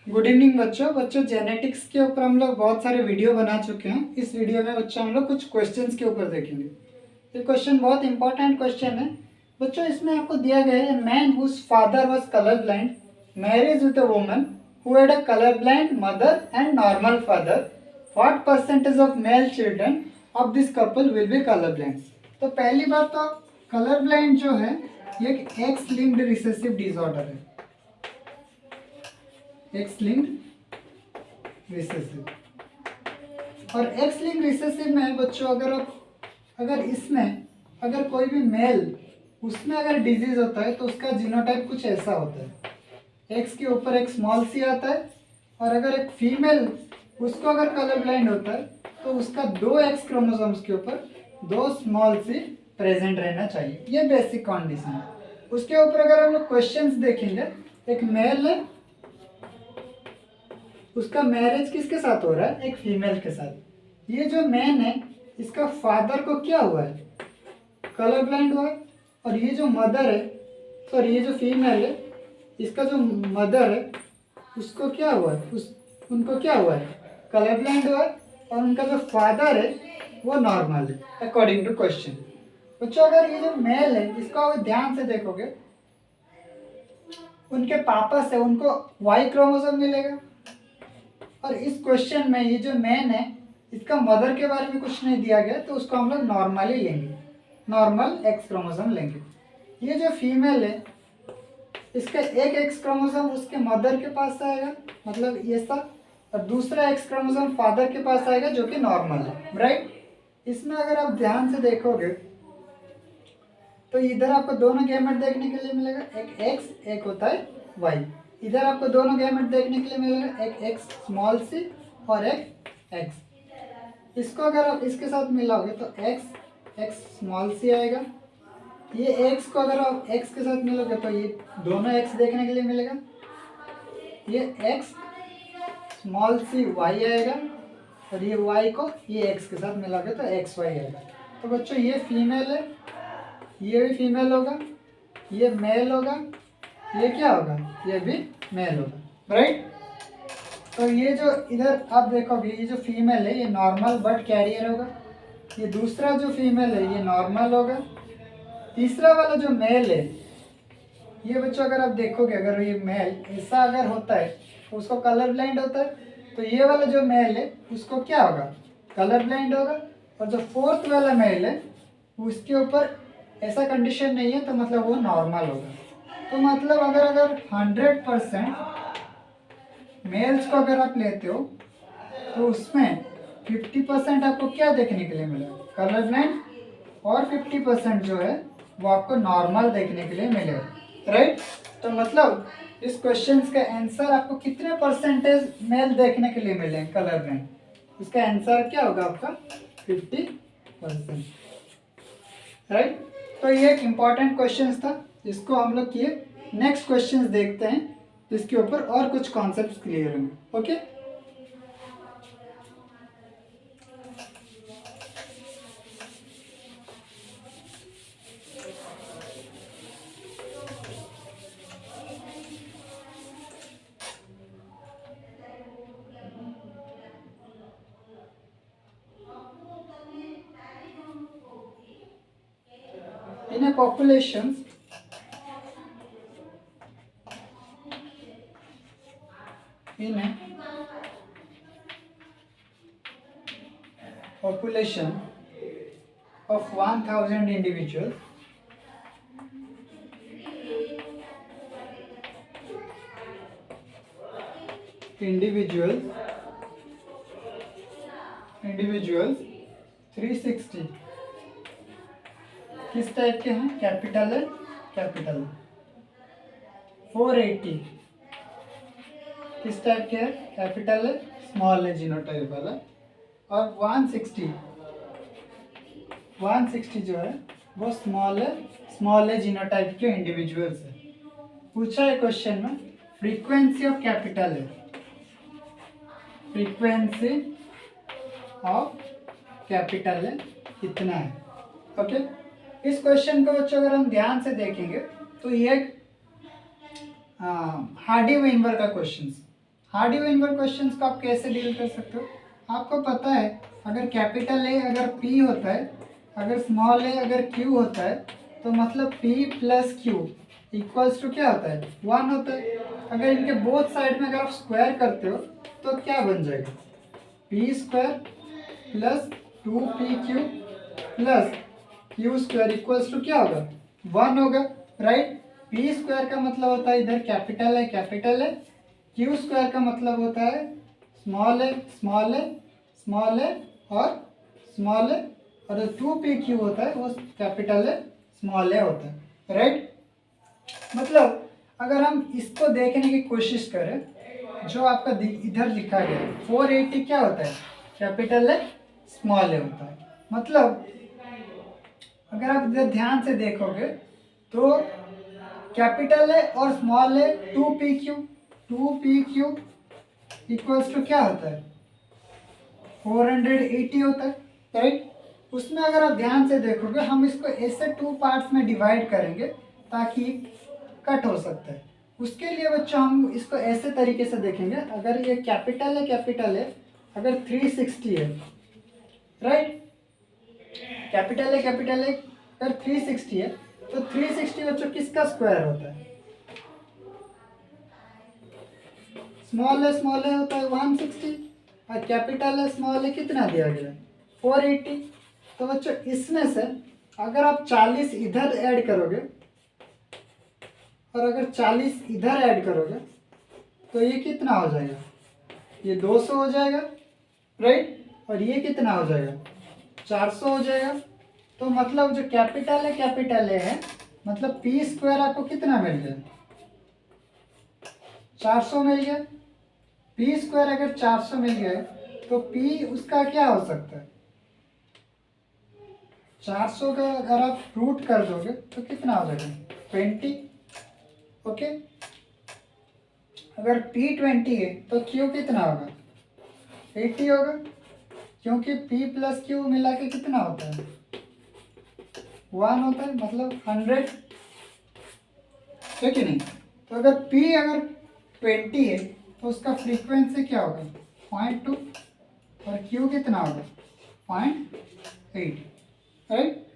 Good evening बच्चों genetics के ऊपर हम लोग बहुत सारे वीडियो बना चुके हैं। इस वीडियो में बच्चों हम लोग कुछ क्वेश्चंस के ऊपर देखेंगे। ये क्वेश्चन बहुत इंपॉर्टेंट क्वेश्चन है बच्चों। इसमें आपको दिया गया है man whose father was colour blind marriage with a woman who had a colour blind mother and normal father, what percentage of male children of this couple will be colour blind. तो पहली बात तो colour blind जो है ये एक x linked recessive disorder है। X linked recessive और एक्स लिंक्ड रिसेसिव में बच्चों अगर इसमें अगर कोई भी मेल उसमें अगर डिजीज होता है तो उसका जीनोटाइप कुछ ऐसा होता है, एक्स के ऊपर एक स्मॉल सी आता है। और अगर एक फीमेल उसको अगर कलर ब्लाइंड होता है तो उसका दो एक्स क्रोमोसोम्स के ऊपर दो स्मॉल सी प्रेजेंट रहना चाहिए। ये बेसिक कंडीशन है। उसके ऊपर अगर हम लोग क्वेश्चंस देखेंगे, एक मेल है उसका मैरिज किसके साथ हो रहा है, एक फीमेल के साथ। ये जो मैन है इसका फादर को क्या हुआ है, कलर ब्लाइंड हुआ है। और ये जो मदर है सॉरी ये जो फीमेल है इसका जो मदर है उसको क्या हुआ है, उनको क्या हुआ है, कलर ब्लाइंड हुआ है। और उनका जो फादर है वो नॉर्मल है अकॉर्डिंग टू क्वेश्चन। बच्चों अगर ये जो मेल है इसको अगर ध्यान से देखोगे उनके पापा से उनको वाई क्रोमोसोम मिलेगा। और इस क्वेश्चन में ये जो मैन है इसका मदर के बारे में कुछ नहीं दिया गया तो उसको हम लोग नॉर्मली लेंगे, नॉर्मल एक्स क्रोमोसोम लेंगे। ये जो फीमेल है इसका एक एक्स क्रोमोसोम उसके मदर के पास आएगा, मतलब ये सब, और दूसरा एक्स क्रोमोसोम फादर के पास आएगा जो कि नॉर्मल है, राइट। इसमें अगर आप ध्यान से देखोगे तो इधर आपको दोनों गैमेट देखने के लिए मिलेगा, एक एक्स एक होता है वाई। इधर आपको दोनों गैमेट देखने के लिए मिलेगा, एक एक्स स्मॉल सी और एक एक्स। इसको अगर आप इसके साथ मिलाओगे तो एक्स एक्स स्मॉल सी आएगा। ये एक्स को अगर आप एक्स के साथ मिलोगे तो ये दोनों एक्स देखने के लिए मिलेगा। ये एक्स स्मॉल सी वाई आएगा और ये वाई को ये एक्स के साथ मिलाओगे तो एक्स वाई आएगा। तो बच्चों ये फीमेल है, ये भी फीमेल होगा, ये मेल होगा, ये क्या होगा, ये भी मेल होगा, राइट। तो ये जो इधर आप देखोगे ये जो फीमेल है ये नॉर्मल बट कैरियर होगा, ये दूसरा जो फीमेल है ये नॉर्मल होगा, तीसरा वाला जो मेल है ये बच्चों अगर आप देखोगे अगर ये मेल ऐसा अगर होता है तो उसको कलर ब्लाइंड होता है। तो ये वाला जो मेल है उसको क्या होगा, कलर ब्लाइंड होगा। और जो फोर्थ वाला मेल है उसके ऊपर ऐसा कंडीशन नहीं है तो मतलब वो नॉर्मल होगा। तो मतलब अगर 100% मेल्स को अगर आप लेते हो तो उसमें 50% आपको क्या देखने के लिए मिलेगा, कलर ब्लाइंड, और 50% जो है वो आपको नॉर्मल देखने के लिए मिलेगा, राइट। तो मतलब इस क्वेश्चन का आंसर आपको कितने परसेंटेज मेल देखने के लिए मिले कलर ब्लाइंड, इसका आंसर क्या होगा आपका 50%, राइट। तो ये एक इम्पॉर्टेंट क्वेश्चन था जिसको हम लोग किए। नेक्स्ट क्वेश्चंस देखते हैं जिसके ऊपर और कुछ कॉन्सेप्ट्स क्लियर होंगे, okay. In a population, in a population of 1000 individuals, individuals 360 किस टाइप के हैं, कैपिटल है, कैपिटल। 480 किस टाइप के है, कैपिटल है, स्मॉल है, जीनोटाइप वाला। और 160 जो है वो स्मॉल है, जीनोटाइप के इंडिविजुअल्स है। पूछा है क्वेश्चन में फ्रीक्वेंसी ऑफ कैपिटल है, फ्रीक्वेंसी ऑफ कैपिटल है कितना है, ओके। इस क्वेश्चन को बच्चों अगर हम ध्यान से देखेंगे तो ये एक हार्डी वेनबर्ग का क्वेश्चन, हार्ड इवन क्वेश्चंस को आप कैसे डील कर सकते हो? आपको पता है अगर कैपिटल ए अगर पी होता है, अगर स्मॉल ए अगर क्यू होता है, तो मतलब p plus q equals to क्या होता है? 1 होता है। अगर इनके बोथ साइड में अगर आप स्क्वायर करते हो तो क्या बन जाएगा? P square plus 2pq plus q square equals to क्या होगा? 1 होगा, राइट। पी स्क्वायर का मतलब होता है इधर कैपिटल है, क्यू स्क्वायर का मतलब होता है स्मॉल है स्मॉल है स्मॉल है और स्मॉल है, और जो 2pq होता है वो कैपिटल है स्मॉल है होता है, राइट। मतलब अगर हम इसको देखने की कोशिश करें, जो आपका इधर लिखा गया है 480 क्या होता है? कैपिटल है स्मॉल है होता है। मतलब अगर आप इधर ध्यान से देखोगे तो कैपिटल है और स्मॉल है 2pq इक्वल्स टू क्या होता है? 480 होता है, राइट। उसमें अगर आप ध्यान से देखोगे हम इसको ऐसे 2 पार्ट्स में डिवाइड करेंगे ताकि कट हो सकता है। उसके लिए बच्चों हम इसको ऐसे तरीके से देखेंगे, अगर ये कैपिटल है अगर 360 है, राइट। कैपिटल है अगर 360 है तो 360 बच्चों किसका स्क्वायर होता है? स्मॉल है होता है 160, और कैपिटल है स्मॉल है कितना दिया गया है? 480। तो बच्चों इसमें से अगर आप 40 इधर ऐड करोगे और अगर 40 इधर ऐड करोगे तो ये कितना हो जाएगा? ये 200 हो जाएगा, राइट। और ये कितना हो जाएगा? 400 हो जाएगा। तो मतलब जो कैपिटल है मतलब पी स्क्वायर आपको कितना मिल गया? 400 मिल गया। पी स्क्वायर अगर 400 मिल गया तो पी उसका क्या हो सकता है? 400 का अगर आप रूट कर दोगे तो कितना हो जाएगा? 20, ओके। अगर P 20 है तो Q कितना होगा? 80 होगा, क्योंकि P प्लस Q मिला के कितना होता है? 1 होता है, मतलब 100 है कि नहीं? तो अगर P अगर 20 है तो उसका फ्रीक्वेंसी क्या होगा? 0.2, और Q कितना होगा? 0.8, राइट।